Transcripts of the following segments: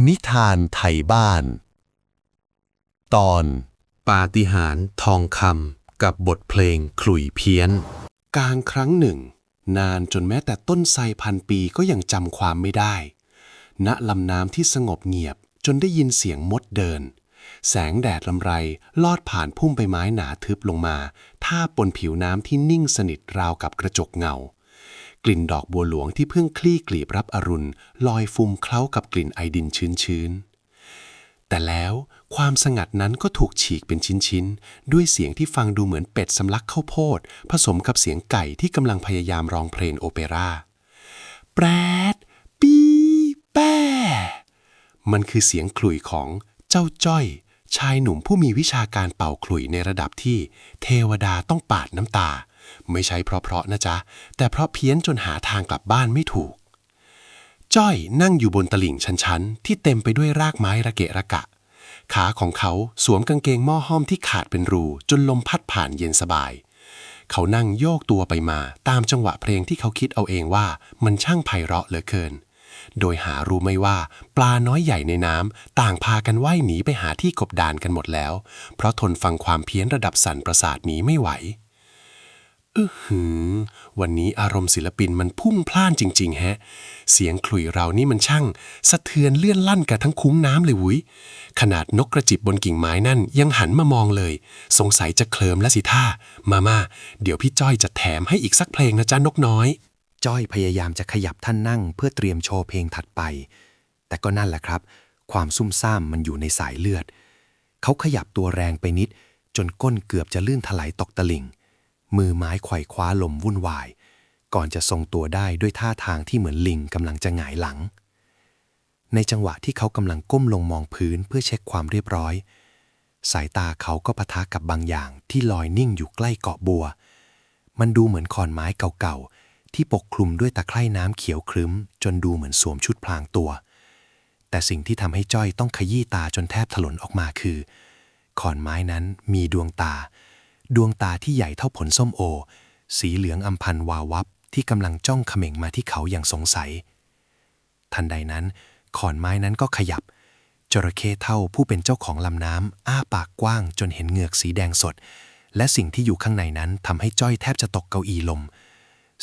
นิทานไทยบ้าน ตอนปาฏิหาริย์ทองคำกับบทเพลงขลุ่ยเพี้ยนกลางครั้งหนึ่งนานจนแม้แต่ต้นไทรพันปีก็ยังจำความไม่ได้ณลำน้ำที่สงบเงียบจนได้ยินเสียงมดเดินแสงแดดลำไรลอดผ่านพุ่มใบไม้หนาทึบลงมาทาบบนผิวน้ำที่นิ่งสนิทราวกับกระจกเงากลิ่นดอกบัวหลวงที่เพิ่งคลี่กลีบรับอรุณลอยฟุมเคล้ากับกลิ่นไอดินชื้นๆแต่แล้วความสงัดนั้นก็ถูกฉีกเป็นชิ้นๆด้วยเสียงที่ฟังดูเหมือนเป็ดสำลักข้าวโพดผสมกับเสียงไก่ที่กำลังพยายามร้องเพลงโอเปร่าแปรดปีแป้มันคือเสียงขลุ่ยของเจ้าจ้อยชายหนุ่มผู้มีวิชาการเป่าขลุ่ยในระดับที่เทวดาต้องปาดน้ำตาไม่ใช่เพราะนะจ๊ะแต่เพราะเพี้ยนจนหาทางกลับบ้านไม่ถูกจ้อยนั่งอยู่บนตลิ่งชันๆที่เต็มไปด้วยรากไม้ระเกะระกะขาของเขาสวมกางเกงหม้อห้อมที่ขาดเป็นรูจนลมพัดผ่านเย็นสบายเขานั่งโยกตัวไปมาตามจังหวะเพลงที่เขาคิดเอาเองว่ามันช่างไพเราะเหลือเกินโดยหารู้ไม่ว่าปลาน้อยใหญ่ในน้ำต่างพากันว่ายหนีไปหาที่กบดานกันหมดแล้วเพราะทนฟังความเพี้ยนระดับสั่นประสาทนี้ไม่ไหววันนี้อารมณ์ศิลปินมันพุ่งพล่านจริงๆฮะเสียงขลุ่ยเรานี่มันช่างสะเทือนเลื่อนลั่นกับทั้งคุ้งน้ำเลยวุ้ยขนาดนกกระจิบบนกิ่งไม้นั่นยังหันมามองเลยสงสัยจะเคลิ้มและสิท่ามาเดี๋ยวพี่จ้อยจะแถมให้อีกสักเพลงนะจ๊ะนกน้อยจ้อยพยายามจะขยับท่านนั่งเพื่อเตรียมโชว์เพลงถัดไปแต่ก็นั่นแหละครับความซุ่มซ่ามมันอยู่ในสายเลือดเขาขยับตัวแรงไปนิดจนก้นเกือบจะลื่นถลายตกตะลิ่งมือไม้ไขว่คว้าลมวุ่นวายก่อนจะทรงตัวได้ด้วยท่าทางที่เหมือนลิงกำลังจะหงายหลังในจังหวะที่เขากำลังก้มลงมองพื้นเพื่อเช็คความเรียบร้อยสายตาเขาก็ปะทะกับบางอย่างที่ลอยนิ่งอยู่ใกล้เกาะบัวมันดูเหมือนขอนไม้เก่าๆที่ปกคลุมด้วยตะไคร่น้ำเขียวครึ้มจนดูเหมือนสวมชุดพลางตัวแต่สิ่งที่ทำให้จ้อยต้องขยี้ตาจนแทบถลนออกมาคือขอนไม้นั้นมีดวงตาที่ใหญ่เท่าผลส้มโอสีเหลืองอำพันวาววับที่กำลังจ้องเขม่งมาที่เขาอย่างสงสัยทันใดนั้นขอนไม้นั้นก็ขยับจระเข้เท่าผู้เป็นเจ้าของลำน้ำอ้าปากกว้างจนเห็นเหงือกสีแดงสดและสิ่งที่อยู่ข้างในนั้นทำให้จ้อยแทบจะตกเก้าอี้ลม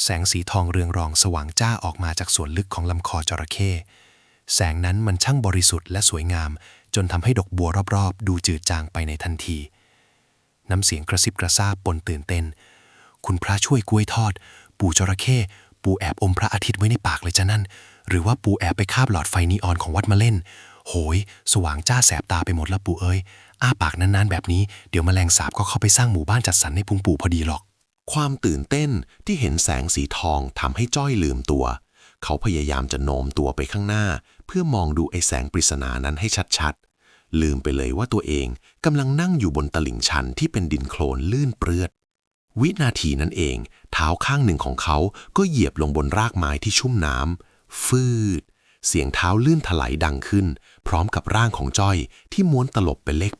แสงสีทองเรืองรองสว่างจ้าออกมาจากส่วนลึกของลำคอจระเข้แสงนั้นมันช่างบริสุทธิ์และสวยงามจนทำให้ดอกบัวรอบๆดูจืดจางไปในทันทีน้ำเสียงกระซิบกระซาบปนตื่นเต้นคุณพระช่วยกล้วยทอดปู่จระเข้ปู่แอบอมพระอาทิตย์ไว้ในปากเลยจ้ะนั่นหรือว่าปู่แอบไปคาบหลอดไฟนีออนของวัดมาเล่นโหยสว่างจ้าแสบตาไปหมดแล้วปู่เอ้ยอ้าปากนานๆแบบนี้เดี๋ยวแมลงสาบก็เข้าไปสร้างหมู่บ้านจัดสรรในพุงปู่พอดีหรอกความตื่นเต้นที่เห็นแสงสีทองทำให้จ้อยลืมตัวเขาพยายามจะโน้มตัวไปข้างหน้าเพื่อมองดูไอ้แสงปริศนานั้นให้ชัดๆลืมไปเลยว่าตัวเองกำลังนั่งอยู่บนตลิ่งชันที่เป็นดินโคลนลื่นเปลือดวินาทีนั้นเองเท้าข้างหนึ่งของเขาก็เหยียบลงบนรากไม้ที่ชุ่มน้ำฟืดเสียงเท้าลื่นถลายดังขึ้นพร้อมกับร่างของจ้อยที่ม้วนตลบเป็นเลข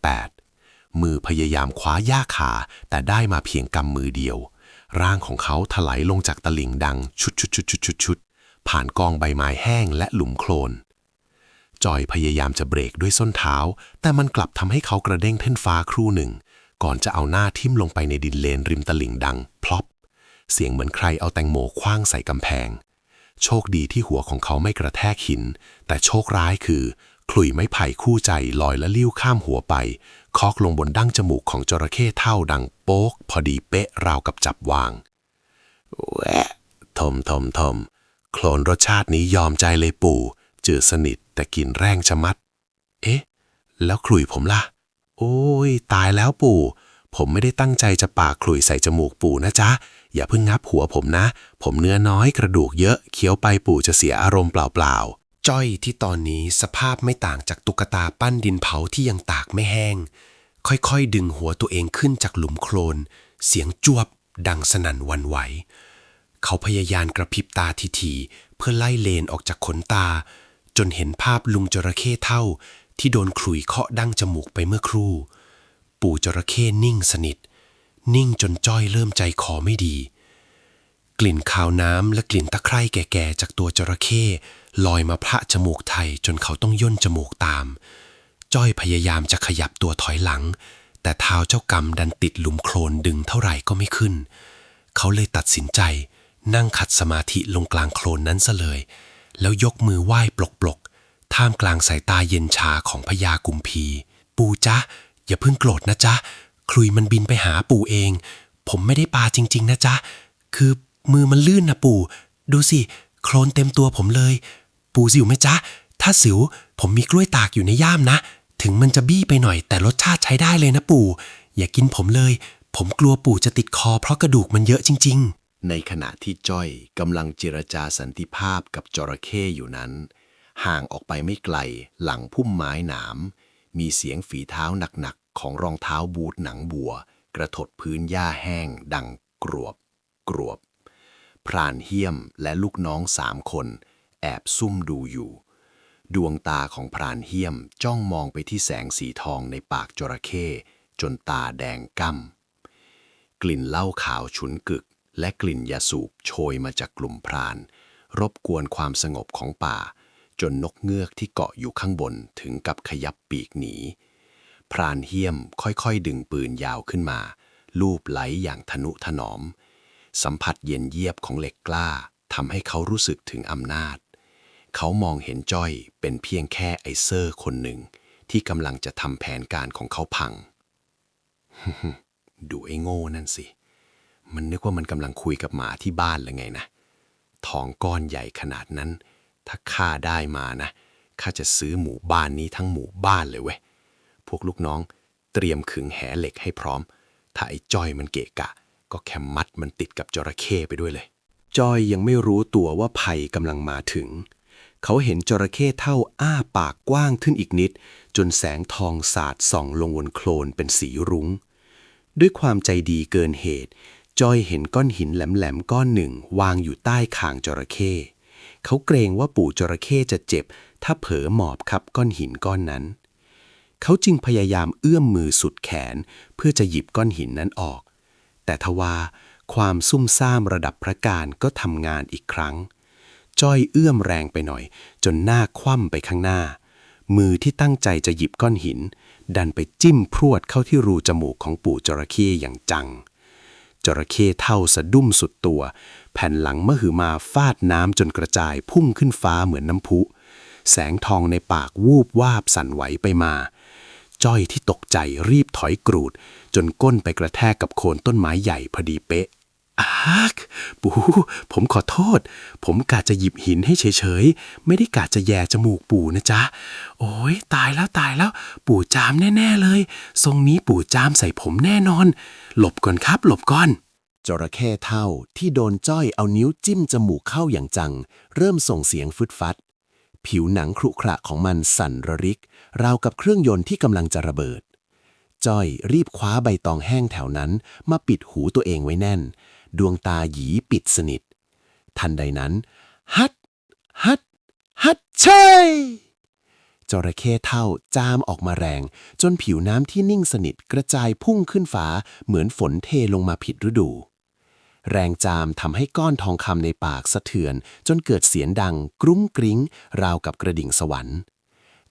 8มือพยายามคว้าหญ้าคาแต่ได้มาเพียงกำมือเดียวร่างของเขาถลายลงจากตลิ่งดังชุดผ่านกองใบไม้แห้งและหลุมโคลนจอยพยายามจะเบรกด้วยส้นเท้าแต่มันกลับทำให้เขากระเด้งขึ้นฟ้าครู่หนึ่งก่อนจะเอาหน้าทิ่มลงไปในดินเลนริมตลิ่งดังพลอปเสียงเหมือนใครเอาแตงโมขว้างใส่กำแพงโชคดีที่หัวของเขาไม่กระแทกหินแต่โชคร้ายคือขลุ่ยไม้ไผ่คู่ใจลอยและลิ้วข้ามหัวไปเคาะลงบนดั้งจมูกของจระเข้เท่าดังโป๊กพอดีเป๊ะราวกับจับวางแหวะทมโคลนรสชาตินี้ยอมใจเลยปู่จืดสนิทแต่กินแรงชะมัดเอ๊ะแล้วขลุ่ยผมล่ะโอ้ยตายแล้วปู่ผมไม่ได้ตั้งใจจะปากขลุ่ยใส่จมูกปู่นะจ๊ะอย่าเพิ่งงับหัวผมนะผมเนื้อน้อยกระดูกเยอะเคี้ยวไปปู่จะเสียอารมณ์เปล่าๆจ้อยที่ตอนนี้สภาพไม่ต่างจากตุ๊กตาปั้นดินเผาที่ยังตากไม่แห้งค่อยๆดึงหัวตัวเองขึ้นจากหลุมโคลนเสียงจวบดังสนั่นหวั่นไหวเขาพยายามกระพริบตาทีๆเพื่อไล่เลนออกจากขนตาจนเห็นภาพลุงจระเข้เท่าที่โดนขลุ่ยเคาะดั้งจมูกไปเมื่อครู่ปู่จระเข้นิ่งสนิทนิ่งจนจ้อยเริ่มใจคอไม่ดีกลิ่นคาวน้ำและกลิ่นตะไคร่แก่ๆจากตัวจระเข้ ลอยมาพระจมูกไทยจนเขาต้องย่นจมูกตามจ้อยพยายามจะขยับตัวถอยหลังแต่เท้าเจ้ากรรมดันติดหลุมโคลนดึงเท่าไหร่ก็ไม่ขึ้นเขาเลยตัดสินใจนั่งขัดสมาธิลงกลางโคลนนั้นซะเลยแล้วยกมือไหว้ปลกๆท่ามกลางสายตาเย็นชาของพญากุมพีปู่จ๊ะอย่าเพิ่งโกรธนะจ๊ะคลุยมันบินไปหาปู่เองผมไม่ได้ปาจริงๆนะจ๊ะคือมือมันลื่นนะปู่ดูสิโคลนเต็มตัวผมเลยปู่สิวไหมจ๊ะถ้าสิวผมมีกล้วยตากอยู่ในย่ามนะถึงมันจะบี้ไปหน่อยแต่รสชาติใช้ได้เลยนะปู่อย่ากินผมเลยผมกลัวปู่จะติดคอเพราะกระดูกมันเยอะจริงๆในขณะที่จ้อยกำลังเจรจาสันติภาพกับจระเข้อยู่นั้นห่างออกไปไม่ไกลหลังพุ่มไม้หนามมีเสียงฝีเท้าหนักๆของรองเท้าบูทหนังบัวกระทบพื้นหญ้าแห้งดังกรวบกรวบพรานเหี้ยมและลูกน้อง3 คนแอบซุ่มดูอยู่ดวงตาของพรานเหี้ยมจ้องมองไปที่แสงสีทองในปากจระเข้จนตาแดงก่ำกลิ่นเหล้าขาวฉุนกึกและกลิ่นยาสูบโชยมาจากกลุ่มพรานรบกวนความสงบของป่าจนนกเงือกที่เกาะอยู่ข้างบนถึงกับขยับปีกหนีพรานเหี้ยมค่อยๆดึงปืนยาวขึ้นมาลูบไหลอย่างทนุถนอมสัมผัสเย็นเยียบของเหล็กกล้าทำให้เขารู้สึกถึงอำนาจเขามองเห็นจ้อยเป็นเพียงแค่ไอเซอร์คนหนึ่งที่กำลังจะทำแผนการของเขาพัง ดูไอ้โง่นั่นสิมันนึกว่ามันกำลังคุยกับหมาที่บ้านหรือไงนะทองก้อนใหญ่ขนาดนั้นถ้าข้าได้มานะข้าจะซื้อหมู่บ้านนี้ทั้งหมู่บ้านเลยเว้ยพวกลูกน้องเตรียมขึงแหเหล็กให้พร้อมถ้าไอ้จ้อยมันเกะกะก็แค่มัดมันติดกับจระเข้ไปด้วยเลยจ้อยยังไม่รู้ตัวว่าภัยกำลังมาถึงเขาเห็นจระเข้เท่าอ้าปากกว้างขึ้นอีกนิดจนแสงทองสาดส่องลงบนโคลนเป็นสีรุ้งด้วยความใจดีเกินเหตุจ้อยเห็นก้อนหินแหลมๆก้อนหนึ่งวางอยู่ใต้คางจระเข้เขาเกรงว่าปู่จระเข้จะเจ็บถ้าเผลอหมอบคับก้อนหินก้อนนั้นเขาจึงพยายามเอื้อมมือสุดแขนเพื่อจะหยิบก้อนหินนั้นออกแต่ทว่าความซุ่มซ่ามระดับพระการก็ทำงานอีกครั้งจ้อยเอื้อมแรงไปหน่อยจนหน้าคว่ำไปข้างหน้ามือที่ตั้งใจจะหยิบก้อนหินดันไปจิ้มพรวดเข้าที่รูจมูกของปู่จระเข้อย่างจังจระเข้เท่าสะดุ้มสุดตัวแผ่นหลังมหึมาฟาดน้ำจนกระจายพุ่งขึ้นฟ้าเหมือนน้ำพุแสงทองในปากวูบวาบสั่นไหวไปมาจ้อยที่ตกใจรีบถอยกรูดจนก้นไปกระแทกกับโคนต้นไม้ใหญ่พอดีเป๊ะปู่ผมขอโทษผมกะจะหยิบหินให้เฉยๆไม่ได้กะจะแย่จมูกปู่นะจ๊ะโอ้ยตายแล้วปู่จามแน่ๆเลยทรงนี้ปู่จามใส่ผมแน่นอนหลบก่อนครับหลบก่อนจระเข้เท่าที่โดนจ้อยเอานิ้วจิ้มจมูกเข้าอย่างจังเริ่มส่งเสียงฟึดฟัดผิวหนังครุขระของมันสั่นระริกราวกับเครื่องยนต์ที่กำลังจะระเบิดจ้อยรีบคว้าใบตองแห้งแถวนั้นมาปิดหูตัวเองไว้แน่นดวงตาหยีปิดสนิททันใดนั้นฮัดเชยจระเข้เท่าจามออกมาแรงจนผิวน้ำที่นิ่งสนิทกระจายพุ่งขึ้นฟ้าเหมือนฝนเทลงมาผิดฤดูแรงจามทำให้ก้อนทองคำในปากสะเทือนจนเกิดเสียงดังกรุ้งกริ้งราวกับกระดิ่งสวรรค์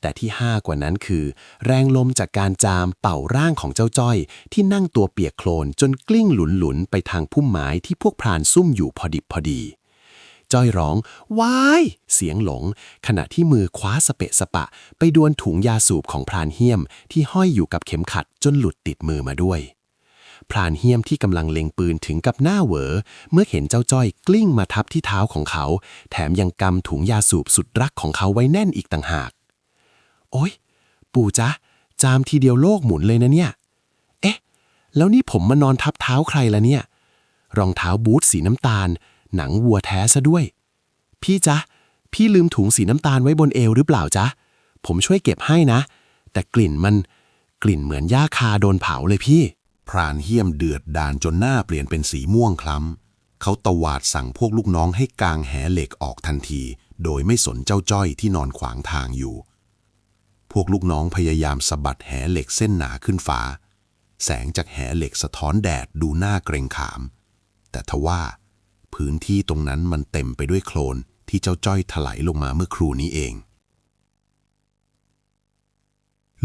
แต่ที่กว่านั้นคือแรงลมจากการจามเป่าร่างของเจ้าจ้อยที่นั่งตัวเปียกโคลนจนกลิ้งหลุนๆไปทางพุ่มไม้ที่พวกพรานซุ่มอยู่พอดิบพอดีจ้อยร้องว้ายเสียงหลงขณะที่มือคว้าสเปะสปะไปดวลถุงยาสูบของพรานเหี้ยมที่ห้อยอยู่กับเข็มขัดจนหลุดติดมือมาด้วยพรานเหี้ยมที่กำลังเล็งปืนถึงกับหน้าเหวอเมื่อเห็นเจ้าจ้อยกลิ้งมาทับที่เท้าของเขาแถมยังกำถุงยาสูบสุดรักของเขาไว้แน่นอีกต่างหากโอ๊ยปู่จ๊ะจามทีเดียวโลกหมุนเลยนะเนี่ยเอ๊ะแล้วนี่ผมมานอนทับเท้าใครละเนี่ยรองเท้าบูทสีน้ำตาลหนังวัวแท้ซะด้วยพี่จ๊ะพี่ลืมถุงสีน้ำตาลไว้บนเอวหรือเปล่าจ๊ะผมช่วยเก็บให้นะแต่กลิ่นเหมือนหญ้าคาโดนเผาเลยพี่พรานเหี้ยมเดือดดาลจนหน้าเปลี่ยนเป็นสีม่วงคล้ำเขาตวาดสั่งพวกลูกน้องให้กางแหเหล็กออกทันทีโดยไม่สนเจ้าจ้อยที่นอนขวางทางอยู่พวกลูกน้องพยายามสะบัดแหเหล็กเส้นหนาขึ้นฟ้าแสงจากแหเหล็กสะท้อนแดดดูน่าเกรงขามแต่ทว่าพื้นที่ตรงนั้นมันเต็มไปด้วยโคลน ที่เจ้าจ้อยถลายลงมาเมื่อครู่นี้เอง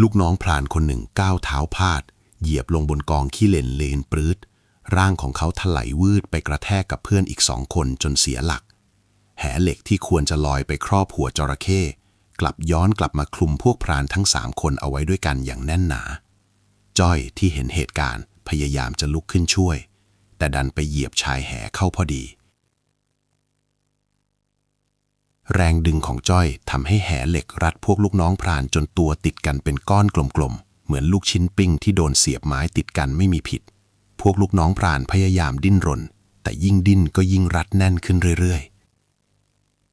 ลูกน้องพรานคนหนึ่งก้าวเท้าพลาดเหยียบลงบนกองขี้เหร่เลนปรื๊ดร่างของเขาถลายวืดไปกระแทกกับเพื่อนอีก2 คนจนเสียหลักแหเหล็กที่ควรจะลอยไปครอบหัวจระเข้กลับย้อนกลับมาคลุมพวกพรานทั้ง3 คนเอาไว้ด้วยกันอย่างแน่นหนาจ้อยที่เห็นเหตุการณ์พยายามจะลุกขึ้นช่วยแต่ดันไปเหยียบชายแหเข้าพอดีแรงดึงของจ้อยทำให้แหเหล็กรัดพวกลูกน้องพรานจนตัวติดกันเป็นก้อนกลมๆเหมือนลูกชิ้นปิ้งที่โดนเสียบไม้ติดกันไม่มีผิดพวกลูกน้องพรานพยายามดิ้นรนแต่ยิ่งดิ้นก็ยิ่งรัดแน่นขึ้นเรื่อย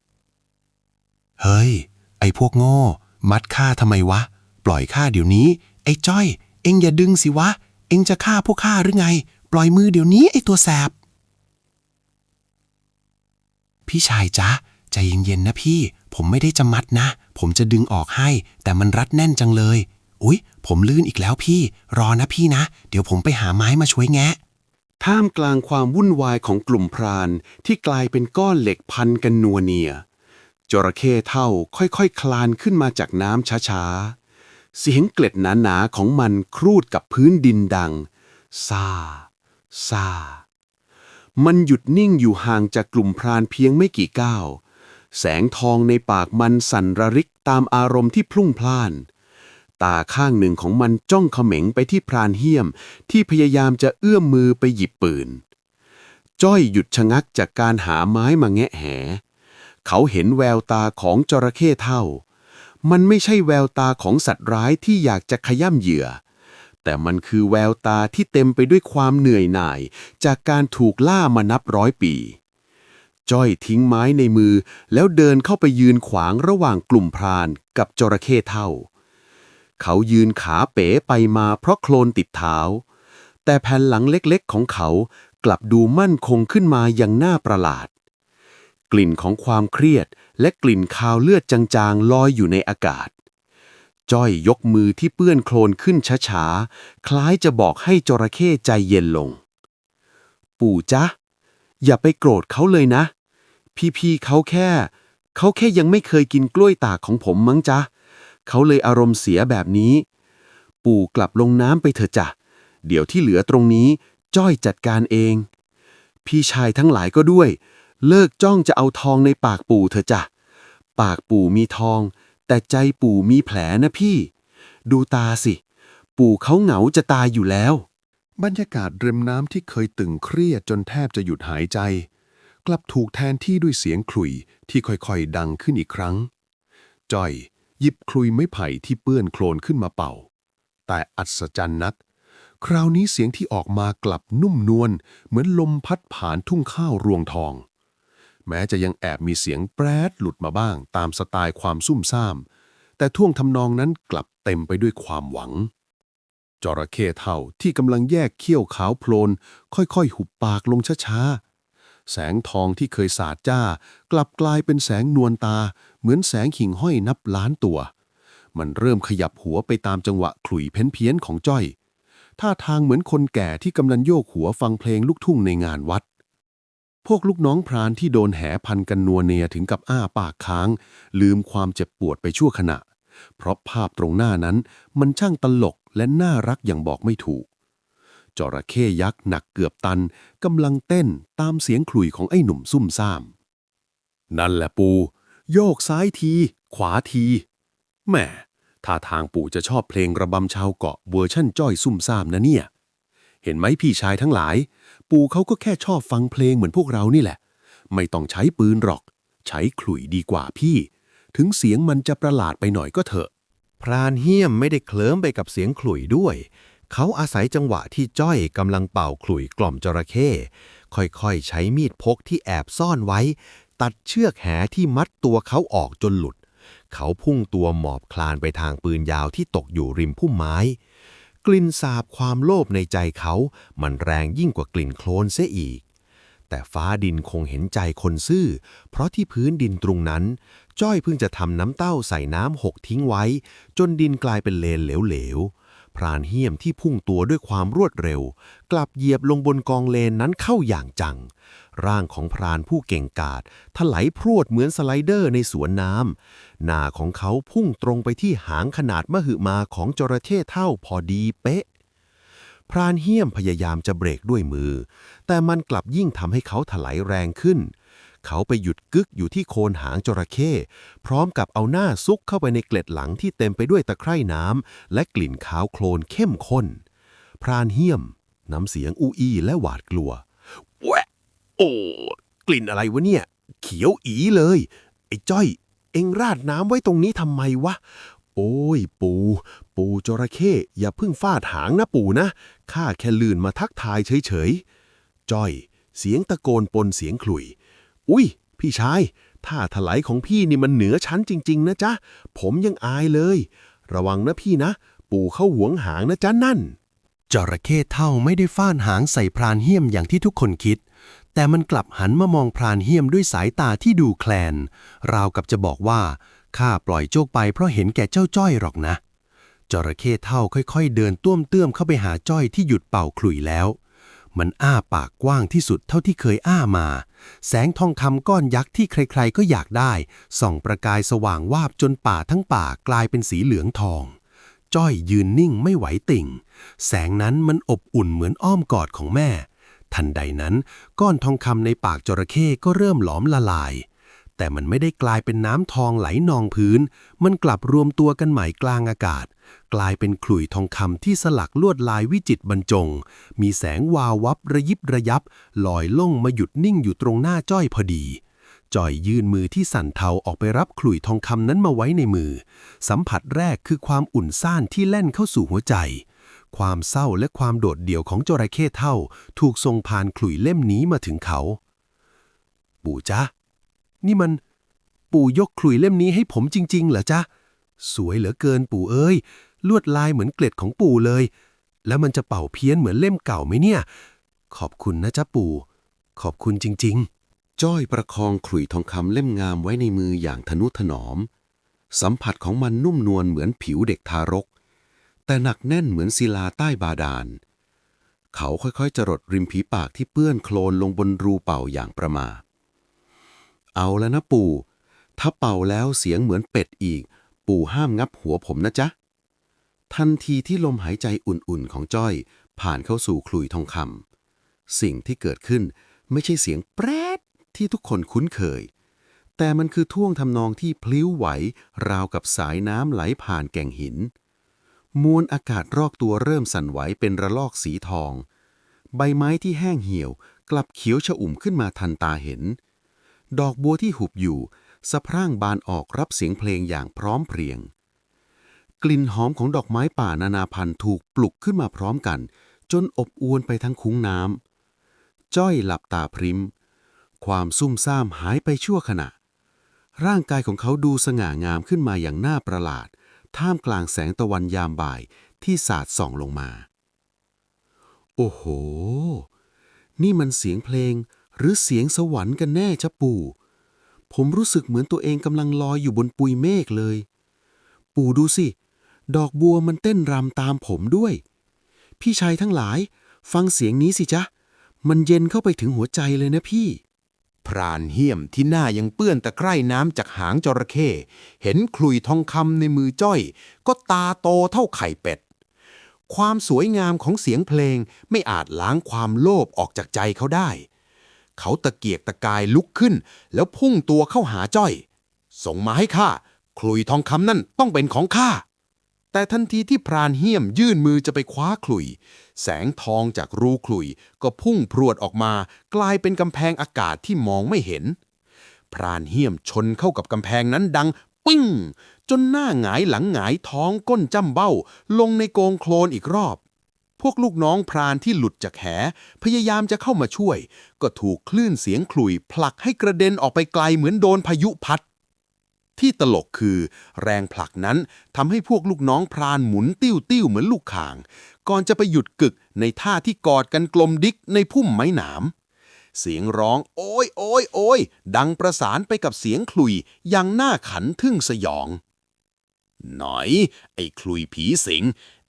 ๆเฮ้ยไอ้พวกโง่มัดข้าทำไมวะปล่อยข้าเดี๋ยวนี้ไอ้จ้อยเอ็งอย่าดึงสิวะเอ็งจะฆ่าพวกข้าหรือไงปล่อยมือเดี๋ยวนี้ไอ้ตัวแสบพี่ชายจ๊ะใจเย็นๆนะพี่ผมไม่ได้จะมัดนะผมจะดึงออกให้แต่มันรัดแน่นจังเลยอุ๊ยผมลื่นอีกแล้วพี่รอนะพี่นะเดี๋ยวผมไปหาไม้มาช่วยแงะท่ามกลางความวุ่นวายของกลุ่มพรานที่กลายเป็นก้อนเหล็กพันกันนัวเนียจระเข้เฒ่าค่อยๆคลานขึ้นมาจากน้ำช้าๆเสียงเกล็ดหนาๆของมันครูดกับพื้นดินดังซ่าซ่ามันหยุดนิ่งอยู่ห่างจากกลุ่มพรานเพียงไม่กี่ก้าวแสงทองในปากมันสั่นระริกตามอารมณ์ที่พลุ่งพล่านตาข้างหนึ่งของมันจ้องเขม็งไปที่พรานเหี้ยมที่พยายามจะเอื้อมมือไปหยิบปืนจ้อยหยุดชะงักจากการหาไม้มาแงะแหเขาเห็นแววตาของจระเข้เฒ่ามันไม่ใช่แววตาของสัตว์ร้ายที่อยากจะขย้ำเหยื่อแต่มันคือแววตาที่เต็มไปด้วยความเหนื่อยหน่ายจากการถูกล่ามานับ100 ปีจ้อยทิ้งไม้ในมือแล้วเดินเข้าไปยืนขวางระหว่างกลุ่มพรานกับจระเข้เฒ่าเขายืนขาเป๋ไปมาเพราะโคลนติดเท้าแต่แผ่นหลังเล็กๆของเขากลับดูมั่นคงขึ้นมาอย่างน่าประหลาดกลิ่นของความเครียดและกลิ่นคาวเลือดจางๆลอยอยู่ในอากาศจ้อยยกมือที่เปื้อนโคลนขึ้นช้าๆคล้ายจะบอกให้จระเข้ใจเย็นลงปู่จ๊ะอย่าไปโกรธเขาเลยนะพี่ๆเขาแค่ยังไม่เคยกินกล้วยตากของผมมั้งจ๊ะเขาเลยอารมณ์เสียแบบนี้ปู่กลับลงน้ำไปเถอะจ้ะเดี๋ยวที่เหลือตรงนี้จ้อยจัดการเองพี่ชายทั้งหลายก็ด้วยเลิกจ้องจะเอาทองในปากปู่เถอะจ้ะปากปู่มีทองแต่ใจปู่มีแผลนะพี่ดูตาสิปู่เขาเหงาจะตายอยู่แล้วบรรยากาศริมน้ำที่เคยตึงเครียดจนแทบจะหยุดหายใจกลับถูกแทนที่ด้วยเสียงขลุ่ยที่ค่อยๆดังขึ้นอีกครั้งจ้อยหยิบขลุ่ยไม้ไผ่ที่เปื้อนโคลนขึ้นมาเป่าแต่อัศจรรย์นักคราวนี้เสียงที่ออกมากลับนุ่มนวลเหมือนลมพัดผ่านทุ่งข้าวรวงทองแม้จะยังแอบมีเสียงแปรดหลุดมาบ้างตามสไตล์ความซุ่มซ่ามแต่ท่วงทำนองนั้นกลับเต็มไปด้วยความหวังจระเข้เฒ่าที่กำลังแยกเขี้ยวขาวโพลนค่อยๆหุบปากลงช้าๆแสงทองที่เคยสาดจ้ากลับกลายเป็นแสงนวลตาเหมือนแสงหิ่งห้อยนับล้านตัวมันเริ่มขยับหัวไปตามจังหวะขลุ่ยเพี้ยนๆของจ้อยท่าทางเหมือนคนแก่ที่กำลังโยกหัวฟังเพลงลูกทุ่งในงานวัดพวกลูกน้องพรานที่โดนแหพันกันนัวเนียถึงกับอ้าปากค้างลืมความเจ็บปวดไปชั่วขณะเพราะภาพตรงหน้านั้นมันช่างตลกและน่ารักอย่างบอกไม่ถูกจระเข้ยักษ์หนักเกือบตันกำลังเต้นตามเสียงขลุ่ยของไอ้หนุ่มซุ่มซ่ามนั่นแหละปูโยกซ้ายทีขวาทีแหมท่าทางปู่จะชอบเพลงระบำชาวเกาะเวอร์ชั่นจ้อยซุ่มซ่ามนะเนี่ยเห็นไหมพี่ชายทั้งหลายปู่เขาก็แค่ชอบฟังเพลงเหมือนพวกเรานี่แหละไม่ต้องใช้ปืนหรอกใช้ขลุ่ยดีกว่าพี่ถึงเสียงมันจะประหลาดไปหน่อยก็เถอะพรานเหี้ยมไม่ได้เคลิ้มไปกับเสียงขลุ่ยด้วยเขาอาศัยจังหวะที่จ้อยกำลังเป่าขลุ่ยกล่อมจระเข้ค่อยๆใช้มีดพกที่แอบซ่อนไว้ตัดเชือกแหที่มัดตัวเขาออกจนหลุดเขาพุ่งตัวหมอบคลานไปทางปืนยาวที่ตกอยู่ริมพุ่มไม้กลิ่นสาบความโลภในใจเขามันแรงยิ่งกว่ากลิ่นโคลนเสียอีกแต่ฟ้าดินคงเห็นใจคนซื่อเพราะที่พื้นดินตรงนั้นจ้อยเพิ่งจะทำน้ำเต้าใส่น้ำหกทิ้งไว้จนดินกลายเป็นเลนเหลวๆ พรานเฮี้ยมที่พุ่งตัวด้วยความรวดเร็วกลับเหยียบลงบนกองเลนนั้นเข้าอย่างจังร่างของพรานผู้เก่งกาจถลายพรวดเหมือนสไลเดอร์ในสวนน้ำหน้าของเขาพุ่งตรงไปที่หางขนาดมหึมาของจระเข้เท่าพอดีเป๊ะพรานเฮี้ยมพยายามจะเบรกด้วยมือแต่มันกลับยิ่งทำให้เขาถลายแรงขึ้นเขาไปหยุดกึกอยู่ที่โคนหางจระเข้พร้อมกับเอาหน้าซุกเข้าไปในเกล็ดหลังที่เต็มไปด้วยตะไคร่น้ำและกลิ่นขาวโคลนเข้มข้นพรานเฮี้ยมน้ำเสียงอู้อี้และหวาดกลัวแวะโอ้กลิ่นอะไรวะเนี่ยเขียวอีเลยไอ้จ้อยเอ็งราดน้ำไว้ตรงนี้ทำไมวะโอ้ยปู่จระเข้อย่าเพิ่งฟาดหางนะปู่นะข้าแค่ลื่นมาทักทายเฉยๆจ้อยเสียงตะโกนปนเสียงขลุ่ยอุ้ยพี่ชายท่าถลายของพี่นี่มันเหนือชั้นจริงๆนะจ๊ะผมยังอายเลยระวังนะพี่นะปู่เข้าหวงหางนะจ๊ะนั่นจระเข้เท่าไม่ได้ฟาดหางใส่พรานเฮี้ยมอย่างที่ทุกคนคิดแต่มันกลับหันมามองพรานเฮี้ยมด้วยสายตาที่ดูแคลนราวกับจะบอกว่าข้าปล่อยโจกไปเพราะเห็นแก่เจ้าจ้อยหรอกนะจระเข้เท่าค่อยๆเดินต้วมเตื้อมเข้าไปหาจ้อยที่หยุดเป่าขลุ่ยแล้วมันอ้าปากกว้างที่สุดเท่าที่เคยอ้ามาแสงทองคำก้อนยักษ์ที่ใครๆก็อยากได้ส่องประกายสว่างวาบจนป่าทั้งป่ากลายเป็นสีเหลืองทองจ้อยยืนนิ่งไม่ไหวติ่งแสงนั้นมันอบอุ่นเหมือนอ้อมกอดของแม่ทันใดนั้นก้อนทองคำในปากจระเข้ก็เริ่มหลอมละลายแต่มันไม่ได้กลายเป็นน้ำทองไหลนองพื้นมันกลับรวมตัวกันใหม่กลางอากาศกลายเป็นขลุ่ยทองคำที่สลักลวดลายวิจิตรบรรจงมีแสงวาววับระยิบระยับลอยล่งมาหยุดนิ่งอยู่ตรงหน้าจ้อยพอดีจ้อยยื่นมือที่สั่นเทาออกไปรับขลุ่ยทองคำนั้นมาไว้ในมือสัมผัสแรกคือความอุ่นซ่านที่แล่นเข้าสู่หัวใจความเศร้าและความโดดเดี่ยวของจระเข้เท่าถูกส่งผ่านขลุ่ยเล่มนี้มาถึงเขาปู่จ๊ะนี่มันปู่ยกขลุ่ยเล่มนี้ให้ผมจริงๆเหรอจ๊ะสวยเหลือเกินปู่เอ้ยลวดลายเหมือนเกล็ดของปู่เลยแล้วมันจะเป่าเพี้ยนเหมือนเล่มเก่าไหมเนี่ยขอบคุณนะจ๊ะปู่ขอบคุณจริงๆจ้อยประคองขลุ่ยทองคำเล่มงามไว้ในมืออย่างทนุถนอมสัมผัสของมันนุ่มนวลเหมือนผิวเด็กทารกแต่หนักแน่นเหมือนศิลาใต้บาดาลเขาค่อยๆจรดริมฝีปากที่เปื้อนโคลนลงบนรูเป่าอย่างประมาทเอาแล้วนะปู่ถ้าเป่าแล้วเสียงเหมือนเป็ดอีกปู่ห้ามงับหัวผมนะจ๊ะทันทีที่ลมหายใจอุ่นๆของจ้อยผ่านเข้าสู่ขลุ่ยทองคำสิ่งที่เกิดขึ้นไม่ใช่เสียงแปรดที่ทุกคนคุ้นเคยแต่มันคือท่วงทำนองที่พลิ้วไหวราวกับสายน้ำไหลผ่านแก่งหินมวลอากาศรอบตัวเริ่มสั่นไหวเป็นระลอกสีทองใบไม้ที่แห้งเหี่ยวกลับเขียวชอุ่มขึ้นมาทันตาเห็นดอกบัวที่หุบอยู่สะพรั่งบานออกรับเสียงเพลงอย่างพร้อมเพรียงกลิ่นหอมของดอกไม้ป่านานาพันธุ์ถูกปลุกขึ้นมาพร้อมกันจนอบอวลไปทั้งคุ้งน้ำจ้อยหลับตาพริ้มความซุ่มซ่ามหายไปชั่วขณะร่างกายของเขาดูสง่างามขึ้นมาอย่างน่าประหลาดท่ามกลางแสงตะวันยามบ่ายที่สาดส่องลงมาโอ้โหนี่มันเสียงเพลงหรือเสียงสวรรค์กันแน่จ๊ะปู่ผมรู้สึกเหมือนตัวเองกำลังลอยอยู่บนปุยเมฆเลยปู่ดูสิดอกบัวมันเต้นรำตามผมด้วยพี่ชายทั้งหลายฟังเสียงนี้สิจ๊ะมันเย็นเข้าไปถึงหัวใจเลยนะพี่พรานเหี้ยมที่หน้ายังเปื้อนตะไคร่น้ำจากหางจระเข้เห็นขลุ่ยทองคำในมือจ้อยก็ตาโตเท่าไข่เป็ดความสวยงามของเสียงเพลงไม่อาจล้างความโลภออกจากใจเขาได้เขาตะเกียกตะกายลุกขึ้นแล้วพุ่งตัวเข้าหาจ้อยส่งมาให้ข้าขลุ่ยทองคำนั่นต้องเป็นของข้าแต่ทันทีที่พรานเหี้ยมยื่นมือจะไปคว้าขลุ่ยแสงทองจากรูขลุ่ยก็พุ่งพรวดออกมากลายเป็นกำแพงอากาศที่มองไม่เห็นพรานเหี้ยมชนเข้ากับกำแพงนั้นดังปิ้งจนหน้าหงายหลังหงายท้องก้นจ้ำเบ้าลงในโกงโคลนอีกรอบพวกลูกน้องพรานที่หลุดจากแหพยายามจะเข้ามาช่วยก็ถูกคลื่นเสียงขลุ่ยผลักให้กระเด็นออกไปไกลเหมือนโดนพายุพัดที่ตลกคือแรงผลักนั้นทำให้พวกลูกน้องพรานหมุนติ้วๆเหมือนลูกข่างก่อนจะไปหยุดกึกในท่าที่กอดกันกลมดิกในพุ่มไม้หนามเสียงร้องโอยโอยโอยดังประสานไปกับเสียงขลุ่ยอย่างน่าขันทึ่งสยองหน่อยไอ้ขลุ่ยผีสิง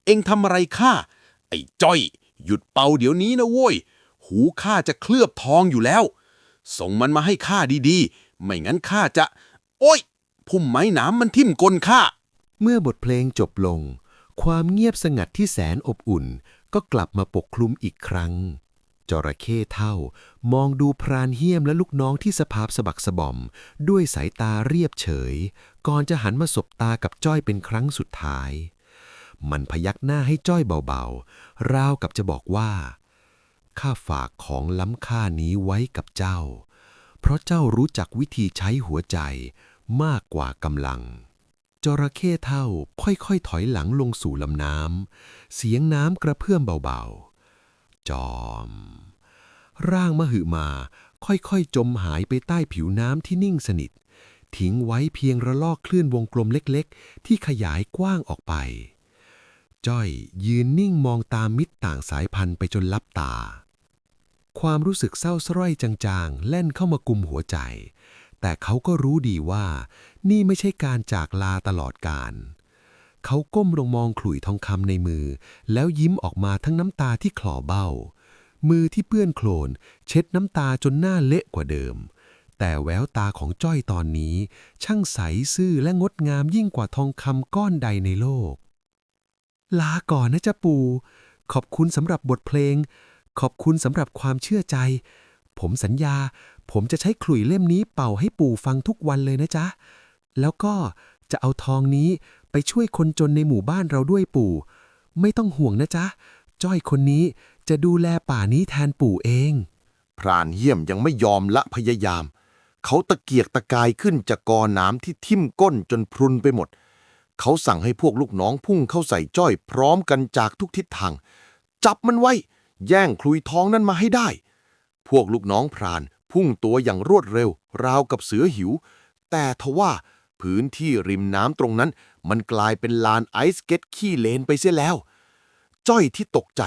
เอ็งทำอะไรข้าไอ้จ้อยหยุดเป่าเดี๋ยวนี้นะโว้ยหูข้าจะเคลือบทองอยู่แล้วส่งมันมาให้ข้าดีๆไม่งั้นข้าจะโอ๊ยพุ่มไม้หนามมันทิ่มก้นข้า เมื่อบทเพลงจบลง ความเงียบสงัดที่แสนอบอุ่นก็กลับมาปกคลุมอีกครั้ง จระเข้เฒ่ามองดูพรานเหี้ยมและลูกน้องที่สภาพสะบักสะบอมด้วยสายตาเรียบเฉย ก่อนจะหันมาสบตากับจ้อยเป็นครั้งสุดท้าย มันพยักหน้าให้จ้อยเบาๆราวกับจะบอกว่าข้าฝากของล้ำค่านี้ไว้กับเจ้า เพราะเจ้ารู้จักวิธีใช้หัวใจมากกว่ากำลัง จระเข้เฒ่าค่อยๆถอยหลังลงสู่ลำน้ำเสียงน้ำกระเพื่อมเบาๆจอมร่างมหึมาค่อยๆจมหายไปใต้ผิวน้ำที่นิ่งสนิททิ้งไว้เพียงระลอกคลื่นวงกลมเล็กๆที่ขยายกว้างออกไปจ้อยยืนนิ่งมองตามมิตรต่างสายพันธุ์ไปจนลับตาความรู้สึกเศร้าสร้อยจางๆแล่นเข้ามากุมหัวใจแต่เขาก็รู้ดีว่านี่ไม่ใช่การจากลาตลอดกาลเขาก้มลงมองขลุ่ยทองคำในมือแล้วยิ้มออกมาทั้งน้ำตาที่คลอเบ้ามือที่เปื้อนโคลนเช็ดน้ำตาจนหน้าเละกว่าเดิมแต่แววตาของจ้อยตอนนี้ช่างใสซื่อและงดงามยิ่งกว่าทองคำก้อนใดในโลกลาก่อนนะจ๊ะปู่ขอบคุณสำหรับบทเพลงขอบคุณสำหรับความเชื่อใจผมสัญญาผมจะใช้ขลุ่ยเล่มนี้เป่าให้ปู่ฟังทุกวันเลยนะจ๊ะแล้วก็จะเอาทองนี้ไปช่วยคนจนในหมู่บ้านเราด้วยปู่ไม่ต้องห่วงนะจ๊ะจ้อยคนนี้จะดูแลป่านี้แทนปู่เองพรานเหี้ยมยังไม่ยอมละพยายามเขาตะเกียกตะกายขึ้นจากกอน้ำที่ทิ่มก้นจนพรุนไปหมดเขาสั่งให้พวกลูกน้องพุ่งเข้าใส่จ้อยพร้อมกันจากทุกทิศทางจับมันไว้แย่งขลุยทองนั้นมาให้ได้พวกลูกน้องพรานพุ่งตัวอย่างรวดเร็วราวกับเสือหิวแต่ทว่าพื้นที่ริมน้ำตรงนั้นมันกลายเป็นลานไอซ์สเก็ตขี้เลนไปเสียแล้วจ้อยที่ตกใจ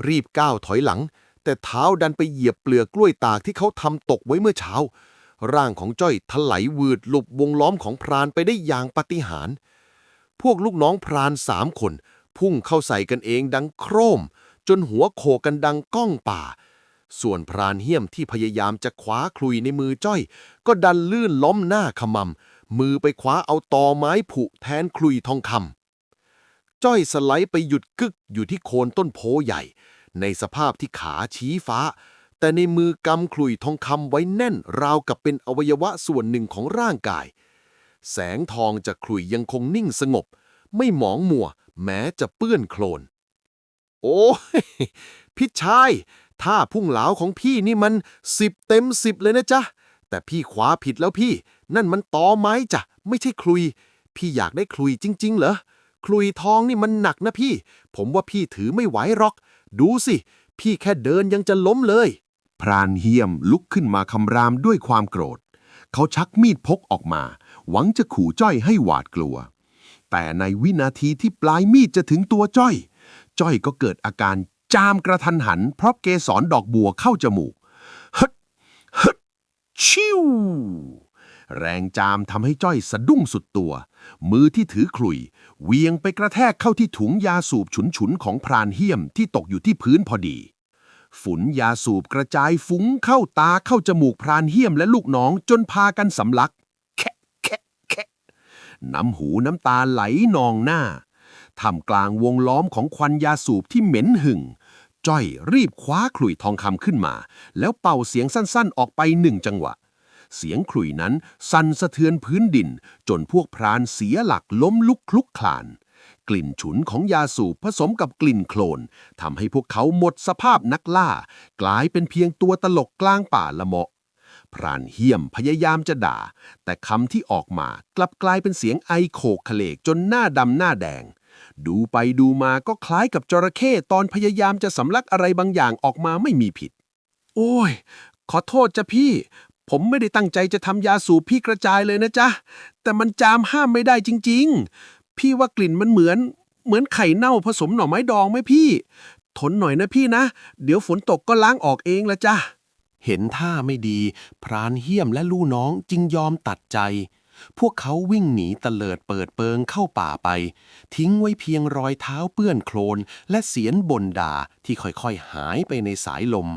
รีบก้าวถอยหลังแต่เท้าดันไปเหยียบเปลือกกล้วยตากที่เขาทำตกไว้เมื่อเช้าร่างของจ้อยถลายวืดหลบวงล้อมของพรานไปได้อย่างปาฏิหาริย์พวกลูกน้องพราน3 คนพุ่งเข้าใส่กันเองดังโครมจนหัวโขกกันดังก้องป่าส่วนพรานเหี้ยมที่พยายามจะคว้าขลุยในมือจ้อยก็ดันลื่นล้มหน้าขมำมือไปคว้าเอาตอไม้ผุแทนขลุยทองคำจ้อยสไลด์ไปหยุดกึกอยู่ที่โคนต้นโพใหญ่ในสภาพที่ขาชี้ฟ้าแต่ในมือกำขลุยทองคำไว้แน่นราวกับเป็นอวัยวะส่วนหนึ่งของร่างกายแสงทองจากขลุยยังคงนิ่งสงบไม่หมองมัวแม้จะเปื้อนโคลนโอ้ยพี่ชายท่าพุ่งเหลาของพี่นี่มัน10 เต็ม 10เลยนะจ๊ะแต่พี่ขวาผิดแล้วพี่นั่นมันตอไม้จ้ะไม่ใช่ขลุยพี่อยากได้ขลุยจริงๆเหรอขลุยทองนี่มันหนักนะพี่ผมว่าพี่ถือไม่ไหวหรอกดูสิพี่แค่เดินยังจะล้มเลยพรานเหี้ยมลุกขึ้นมาคำรามด้วยความโกรธเขาชักมีดพกออกมาหวังจะขู่จ้อยให้หวาดกลัวแต่ในวินาทีที่ปลายมีดจะถึงตัวจ้อยก็เกิดอาการจามกระทันหันเพราะเกสรดอกบัวเข้าจมูกฮึดฮึดชิวแรงจามทำให้จ้อยสะดุ้งสุดตัวมือที่ถือขลุยเวียงไปกระแทกเข้าที่ถุงยาสูบฉุนๆของพรานเหี้ยมที่ตกอยู่ที่พื้นพอดีฝุ่นยาสูบกระจายฟุ้งเข้าตาเข้าจมูกพรานเหี้ยมและลูกน้องจนพากันสำลักแคะแคะแคะน้ำหูน้ำตาไหลนองหน้าท่ามกลางวงล้อมของควันยาสูบที่เหม็นหึ่งจ้อยรีบคว้าขลุ่ยทองคำขึ้นมาแล้วเป่าเสียงสั้นๆออกไป1 จังหวะเสียงขลุ่ยนั้นสั่นสะเทือนพื้นดินจนพวกพรานเสียหลักล้มลุกคลุกคลานกลิ่นฉุนของยาสูบผสมกับกลิ่นโคลนทำให้พวกเขาหมดสภาพนักล่ากลายเป็นเพียงตัวตลกกลางป่าละเมาะพรานเหี้ยมพยายามจะด่าแต่คำที่ออกมากลับกลายเป็นเสียงไอโขกขะเลกจนหน้าดำหน้าแดงดูไปดูมาก็คล้ายกับจระเข้ตอนพยายามจะสำลักอะไรบางอย่างออกมาไม่มีผิดโอ้ยขอโทษจ้ะพี่ผมไม่ได้ตั้งใจจะทำยาสูบพี่กระจายเลยนะจ๊ะแต่มันจามห้ามไม่ได้จริงๆพี่ว่ากลิ่นมันเหมือนไข่เน่าผสมหน่อไม้ดองไหมพี่ทนหน่อยนะพี่นะเดี๋ยวฝนตกก็ล้างออกเองละจ้ะเห็นท่าไม่ดีพรานเหี้ยมและลูกน้องจึงยอมตัดใจ พวกเขาวิ่งหนีเตลิดเปิดเปิงเข้าป่าไปทิ้งไว้เพียงรอยเท้าเปื้อนโคลนและเสียงบ่นด่าที่ค่อยๆหายไปในสายลม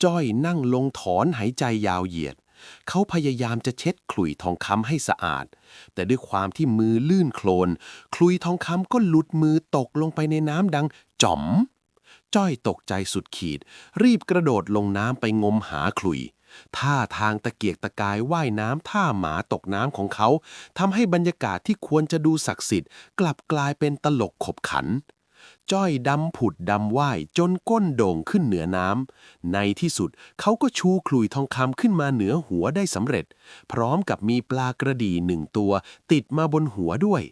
จ้อยนั่งลงถอนหายใจยาวเหยียดเขาพยายามจะเช็ดขลุ่ยทองคำให้สะอาดแต่ด้วยความที่มือลื่นโคลนขลุ่ยทองคำก็หลุดมือตกลงไปในน้ำดังจ๋อมจ้อยตกใจสุดขีดรีบกระโดดลงน้ำไปงมหาขลุ่ยท่าทางตะเกียกตะกายว่ายน้ำท่าหมาตกน้ำของเขาทำให้บรรยากาศที่ควรจะดูศักดิ์สิทธิ์กลับกลายเป็นตลกขบขันจ้อยดำผุดดำว่ายจนก้นโด่งขึ้นเหนือน้ำในที่สุดเขาก็ชูขลุ่ยทองคำขึ้นมาเหนือหัวได้สำเร็จพร้อมกับมีปลากระดี่1 ตัวติดมาบนหัวด้วย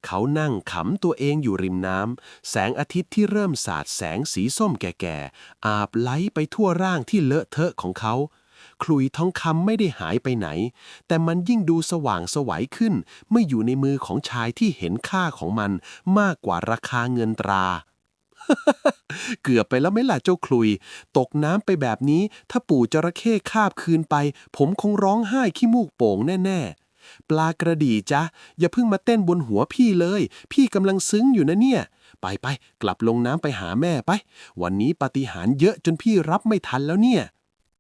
เขานั่งขำตัวเองอยู่ริมน้ำแสงอาทิตย์ที่เริ่มสาดแสงสีส้มแก่ๆอาบไหลไปทั่วร่างที่เลอะเทอะของเขาขลุ่ยทองคำไม่ได้หายไปไหนแต่มันยิ่งดูสว่างไสวขึ้นเมื่ออยู่ในมือของชายที่เห็นค่าของมันมากกว่าราคาเงินตรา เกือบไปแล้วไหมล่ะเจ้าขลุยตกน้ำไปแบบนี้ถ้าปู่จระเข้คาบคืนไปผมคงร้องไห้ขี้มูกโป่งแน่ๆปลากระดี่จ๊ะอย่าเพิ่งมาเต้นบนหัวพี่เลยพี่กำลังซึ้งอยู่นะเนี่ยไปกลับลงน้ำไปหาแม่ไปวันนี้ปาฏิหาริย์เยอะจนพี่รับไม่ทันแล้วเนี่ย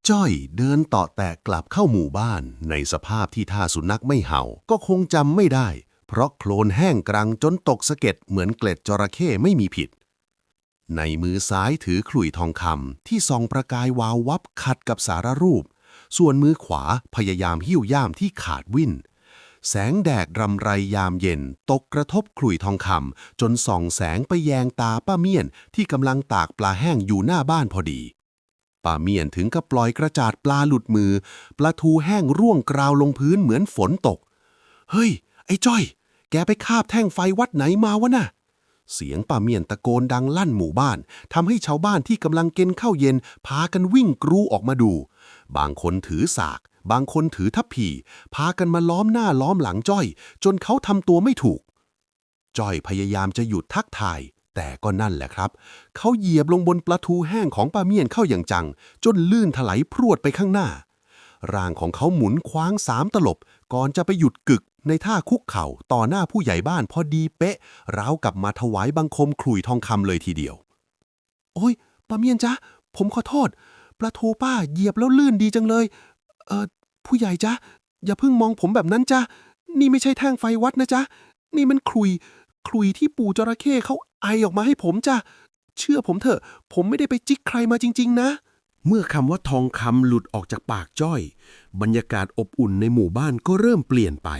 จ้อยเดินต่อแตะกลับเข้าหมู่บ้านในสภาพที่ถ้าสุนัขไม่เห่าก็คงจำไม่ได้เพราะโคลนแห้งกรังจนตกสะเก็ดเหมือนเกล็ดจระเข้ไม่มีผิดในมือซ้ายถือขลุ่ยทองคำที่ส่องประกายวาววับขัดกับสารรูปส่วนมือขวาพยายามหิ้วย่ามที่ขาดวิ่นแสงแดดรำไรยามเย็นตกกระทบขลุ่ยทองคำจนส่องแสงไปแยงตาป้าเมียนที่กำลังตากปลาแห้งอยู่หน้าบ้านพอดีป้าเมียนถึงกับปล่อยกระจาดปลาหลุดมือปลาทูแห้งร่วงกราวลงพื้นเหมือนฝนตกเฮ้ยไอ้จ้อยแกไปคาบแท่งไฟวัดไหนมาวะน่ะเสียงป้าเมียนตะโกนดังลั่นหมู่บ้านทำให้ชาวบ้านที่กำลังกินข้าวเย็นพากันวิ่งกรูออกมาดูบางคนถือสากบางคนถือทัพพีพากันมาล้อมหน้าล้อมหลังจ้อยจนเขาทำตัวไม่ถูกจ้อยพยายามจะหยุดทักทายแต่ก็นั่นแหละครับเขาเหยียบลงบนปลาทูแห้งของป้าเมียนเข้าอย่างจังจนลื่นถลายพรวดไปข้างหน้าร่างของเขาหมุนคว้าง3 ตลบก่อนจะไปหยุดกึกในท่าคุกเข่าต่อหน้าผู้ใหญ่บ้านพอดีเป๊ะราวกับมาถวายบังคมขลุ่ยทองคำเลยทีเดียวโอ้ยป้าเมียนจ๊ะผมขอโทษปลาทูป้าเหยียบแล้วลื่นดีจังเลยผู้ใหญ่จ๊ะอย่าเพิ่งมองผมแบบนั้นจ๊ะนี่ไม่ใช่แท่งไฟวัดนะจ๊ะนี่มันขลุ่ยที่ปู่จระเข้เขาไอออกมาให้ผมจ้ะเชื่อผมเถอะผมไม่ได้ไปจิกใครมาจริงๆนะเมื่อคำว่าทองคำหลุดออกจากปากจ้อยบรรยากาศอบอุ่นในหมู่บ้านก็เริ่มเปลี่ยนไป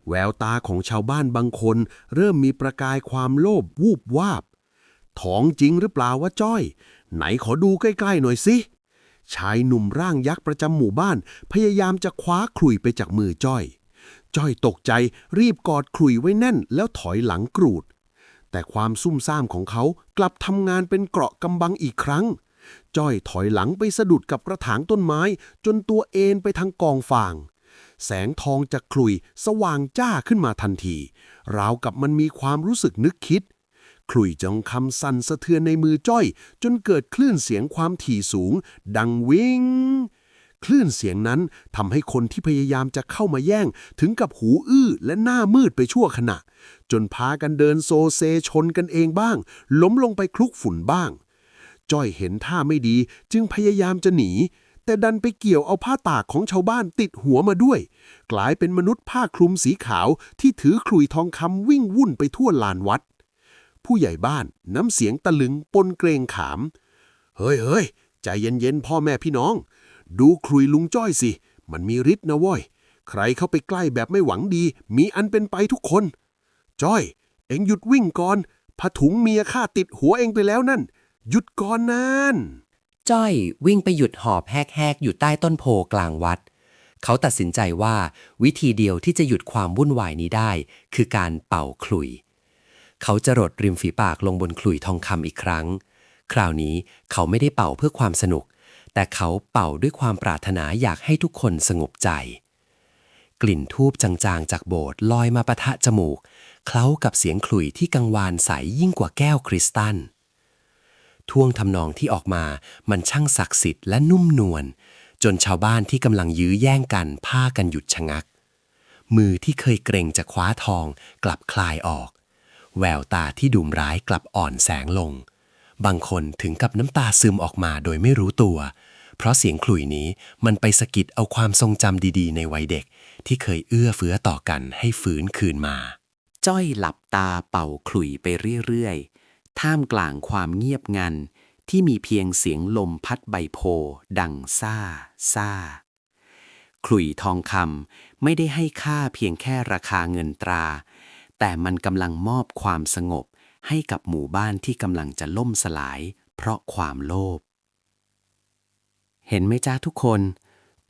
แววตาของชาวบ้านบางคนเริ่มมีประกายความโลภวูบวาบท้องจริงหรือเปล่าวะจ้อยไหนขอดูใกล้ๆหน่อยสิชายหนุ่มร่างยักษ์ประจำหมู่บ้านพยายามจะคว้าขลุ่ยไปจากมือจ้อยตกใจรีบกอดขลุ่ยไว้แน่นแล้วถอยหลังกรูดแต่ความซุ่มซ่ามของเขากลับทำงานเป็นเกราะกำบังอีกครั้งจ้อยถอยหลังไปสะดุดกับกระถางต้นไม้จนตัวเอนไปทางกองฟางแสงทองจากขลุ่ยสว่างจ้าขึ้นมาทันทีราวกับมันมีความรู้สึกนึกคิดขลุ่ยจงคำสั่นสะเทือนในมือจ้อยจนเกิดคลื่นเสียงความถี่สูงดังวิงคลื่นเสียงนั้นทำให้คนที่พยายามจะเข้ามาแย่งถึงกับหูอื้อและหน้ามืดไปชั่วขณะจนพากันเดินโซเซชนกันเองบ้างล้มลงไปคลุกฝุ่นบ้างจ้อยเห็นท่าไม่ดีจึงพยายามจะหนีแต่ดันไปเกี่ยวเอาผ้าตากของชาวบ้านติดหัวมาด้วยกลายเป็นมนุษย์ผ้าคลุมสีขาวที่ถือขลุ่ยทองคำวิ่งวุ่นไปทั่วลานวัดผู้ใหญ่บ้านน้ำเสียงตะลึงปนเกรงขามเฮ้ยใจเย็นๆพ่อแม่พี่น้องดูขลุ่ยลุงจ้อยสิมันมีฤทธิ์นะเว้ยใครเข้าไปใกล้แบบไม่หวังดีมีอันเป็นไปทุกคนจ้อยเอ็งหยุดวิ่งก่อนผ้าถุงเมียข้าติดหัวเอ็งไปแล้วนั่นหยุดก่อนนั่นจ้อยวิ่งไปหยุดหอบแหกๆอยู่ใต้ต้นโพกลางวัดเขาตัดสินใจว่าวิธีเดียวที่จะหยุดความวุ่นวายนี้ได้คือการเป่าขลุ่ยเขาจะรดริมฝีปากลงบนขลุ่ยทองคำอีกครั้งคราวนี้เขาไม่ได้เป่าเพื่อความสนุกแต่เขาเป่าด้วยความปรารถนาอยากให้ทุกคนสงบใจกลิ่นธูปจางๆจากโบสถ์ลอยมาปะทะจมูกเคล้ากับเสียงขลุ่ยที่กังวานใสยิ่งกว่าแก้วคริสตัลท่วงทำนองที่ออกมามันช่างศักดิ์สิทธิ์และนุ่มนวลจนชาวบ้านที่กำลังยื้อแย่งกันพากันหยุดชะงัก มือที่เคยเกรงจะคว้าทองกลับคลายออกแววตาที่ดุร้ายกลับอ่อนแสงลงบางคนถึงกับน้ำตาซึมออกมาโดยไม่รู้ตัวเพราะเสียงขลุ่ยนี้มันไปสะกิดเอาความทรงจำดีๆในวัยเด็กที่เคยเอื้อเฟื้อต่อกันให้ฟื้นคืนมาจ้อยหลับตาเป่าขลุ่ยไปเรื่อยๆท่ามกลางความเงียบงันที่มีเพียงเสียงลมพัดใบโพดังซ่าซ่าขลุ่ยทองคำไม่ได้ให้ค่าเพียงแค่ราคาเงินตราแต่มันกำลังมอบความสงบให้กับหมู่บ้านที่กำลังจะล่มสลายเพราะความโลภเห็นไหมจ๊ะทุกคน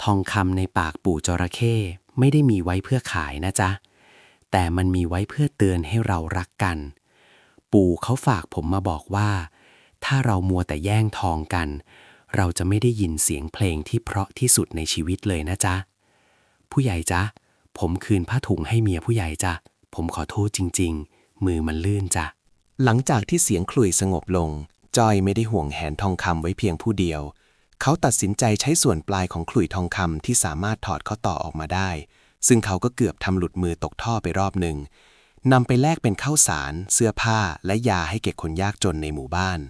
ทองคำในปากปู่จระเข้ไม่ได้มีไว้เพื่อขายนะจ๊ะแต่มันมีไว้เพื่อเตือนให้เรารักกันปู่เขาฝากผมมาบอกว่าถ้าเรามัวแต่แย่งทองกันเราจะไม่ได้ยินเสียงเพลงที่เพราะที่สุดในชีวิตเลยนะจ๊ะผู้ใหญ่จ๊ะผมคืนผ้าถุงให้เมียผู้ใหญ่จ๊ะผมขอโทษจริงๆมือมันลื่นจ้ะหลังจากที่เสียงขลุ่ยสงบลงจ้อยไม่ได้ห่วงแหนทองคำไว้เพียงผู้เดียวเขาตัดสินใจใช้ส่วนปลายของขลุ่ยทองคำที่สามารถถอดข้อต่อออกมาได้ซึ่งเขาก็เกือบทำหลุดมือตกท่อไปรอบหนึ่งนำไปแลกเป็นข้าวสารเสื้อผ้าและยาให้แก่คนยากจนในหมู่บ้าน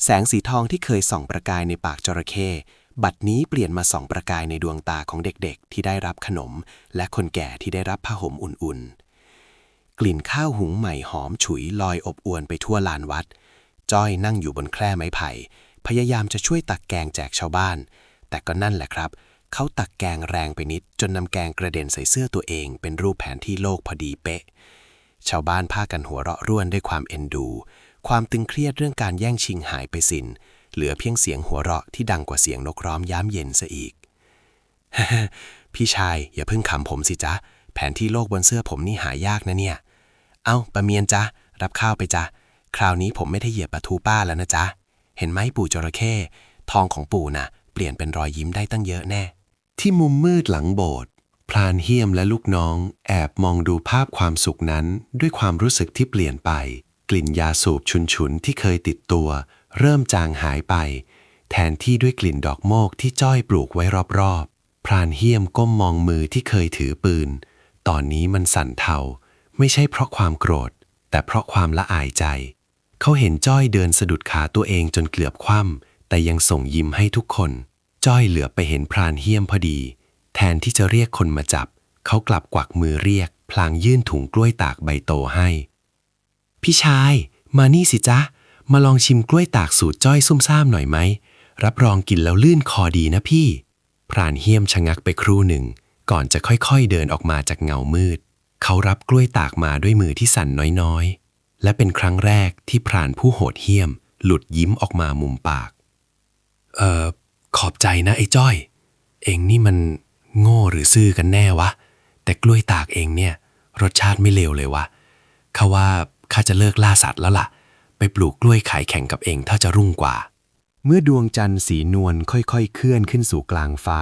แสงสีทองที่เคยส่องประกายในปากจระเข้บัดนี้เปลี่ยนมาส่องประกายในดวงตาของเด็กๆที่ได้รับขนมและคนแก่ที่ได้รับผ้าห่มอุ่นๆกลิ่นข้าวหุงใหม่หอมฉุยลอยอบอวลไปทั่วลานวัดจ้อยนั่งอยู่บนแคร่ไม้ไผ่พยายามจะช่วยตักแกงแจกชาวบ้านแต่ก็นั่นแหละครับเขาตักแกงแรงไปนิดจนนำแกงกระเด็นใส่เสื้อตัวเองเป็นรูปแผนที่โลกพอดีเป๊ะชาวบ้านพากันหัวเราะร่วนด้วยความเอ็นดูความตึงเครียดเรื่องการแย่งชิงหายไปสิ้นเหลือเพียงเสียงหัวเราะที่ดังกว่าเสียงนกร้องย้ำเย็นซะอีก พี่ชายอย่าเพิ่งขำผมสิจ๊ะแผนที่โลกบนเสื้อผมนี่หายากนะเนี่ยเอ้าป้าเมียนจ๊ะรับข้าวไปจ๊ะคราวนี้ผมไม่ได้เหยียบปลาทูป้าแล้วนะจ๊ะเห็นไหมปู่จระเข้ทองของปู่น่ะเปลี่ยนเป็นรอยยิ้มได้ตั้งเยอะแน่ที่มุมมืดหลังโบสถ์พรานเฮียมและลูกน้องแอบมองดูภาพความสุขนั้นด้วยความรู้สึกที่เปลี่ยนไปกลิ่นยาสูบฉุนๆที่เคยติดตัวเริ่มจางหายไปแทนที่ด้วยกลิ่นดอกโมกที่จ้อยปลูกไว้รอบๆพรานเฮียมก้มมองมือที่เคยถือปืนตอนนี้มันสั่นเทาไม่ใช่เพราะความโกรธแต่เพราะความละอายใจเขาเห็นจ้อยเดินสะดุดขาตัวเองจนเกือบคว่ำแต่ยังส่งยิ้มให้ทุกคนจ้อยเหลือไปเห็นพรานเฮียมพอดีแทนที่จะเรียกคนมาจับเขากลับกวักมือเรียกพลางยื่นถุงกล้วยตากใบโตให้พี่ชายมานี่สิจ๊ะมาลองชิมกล้วยตากสูตรจ้อยซุ่มซ่ามหน่อยไหมรับรองกินแล้วลื่นคอดีนะพี่พรานเฮียมชะงักไปครู่หนึ่งก่อนจะค่อยๆเดินออกมาจากเงามืดเขารับกล้วยตากมาด้วยมือที่สั่นน้อยๆและเป็นครั้งแรกที่พรานผู้โหดเหี้ยมหลุดยิ้มออกมามุมปากขอบใจนะไอ้จ้อยเองนี่มันโง่หรือซื่อกันแน่วะแต่กล้วยตากเองเนี่ยรสชาติไม่เลวเลยวะข้าว่าข้าจะเลิกล่าสัตว์แล้วล่ะไปปลูกกล้วยขายแข่งกับเองถ้าจะรุ่งกว่าเมื่อดวงจันทร์สีนวลค่อยๆเคลื่อนขึ้นสู่กลางฟ้า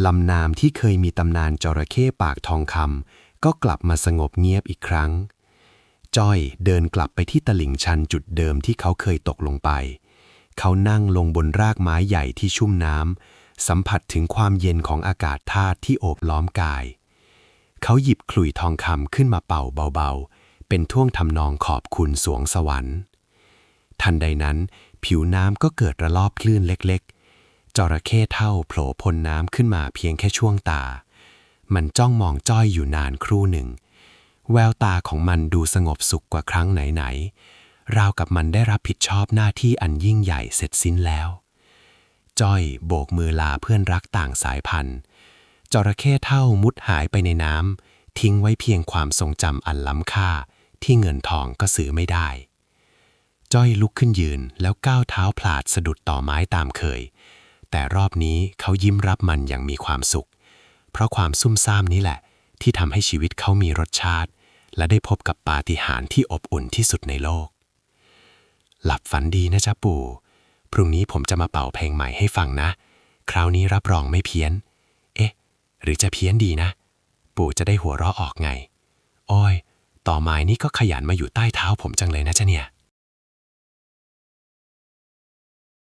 ลำนามที่เคยมีตำนานจระเข้ปากทองคำก็กลับมาสงบเงียบอีกครั้งจ้อยเดินกลับไปที่ตลิ่งชันจุดเดิมที่เขาเคยตกลงไปเขานั่งลงบนรากไม้ใหญ่ที่ชุ่มน้ำสัมผัสถึงความเย็นของอากาศธาตุที่โอบล้อมกายเขาหยิบขลุ่ยทองคำขึ้นมาเป่าเบาๆเป็นท่วงทำนองขอบคุณสวงสวรรค์ทันใดนั้นผิวน้ำก็เกิดระลอกคลื่นเล็กๆจระเข้เท่าโผล่พ้นน้ำขึ้นมาเพียงแค่ช่วงตามันจ้องมองจ้อยอยู่นานครู่หนึ่งแววตาของมันดูสงบสุขกว่าครั้งไหนๆราวกับมันได้รับผิดชอบหน้าที่อันยิ่งใหญ่เสร็จสิ้นแล้วจ้อยโบกมือลาเพื่อนรักต่างสายพันธุ์จระเข้เท่ามุดหายไปในน้ำทิ้งไว้เพียงความทรงจำอันล้ำค่าที่เงินทองก็ซื้อไม่ได้จ้อยลุกขึ้นยืนแล้วก้าวเท้าพลาดสะดุดต่อไม้ตามเคยแต่รอบนี้เขายิ้มรับมันอย่างมีความสุขเพราะความซุ่มซ่ามนี้แหละที่ทำให้ชีวิตเขามีรสชาติและได้พบกับปาฏิหาริย์ที่อบอุ่นที่สุดในโลกหลับฝันดีนะจ๊ะปู่พรุ่งนี้ผมจะมาเป่าเพลงใหม่ให้ฟังนะคราวนี้รับรองไม่เพี้ยนหรือจะเพี้ยนดีนะปู่จะได้หัวเราะออกไงโอ้ยต่อไม้นี่ก็ขยันมาอยู่ใต้เท้าผมจังเลยนะจ๊ะเนี่ย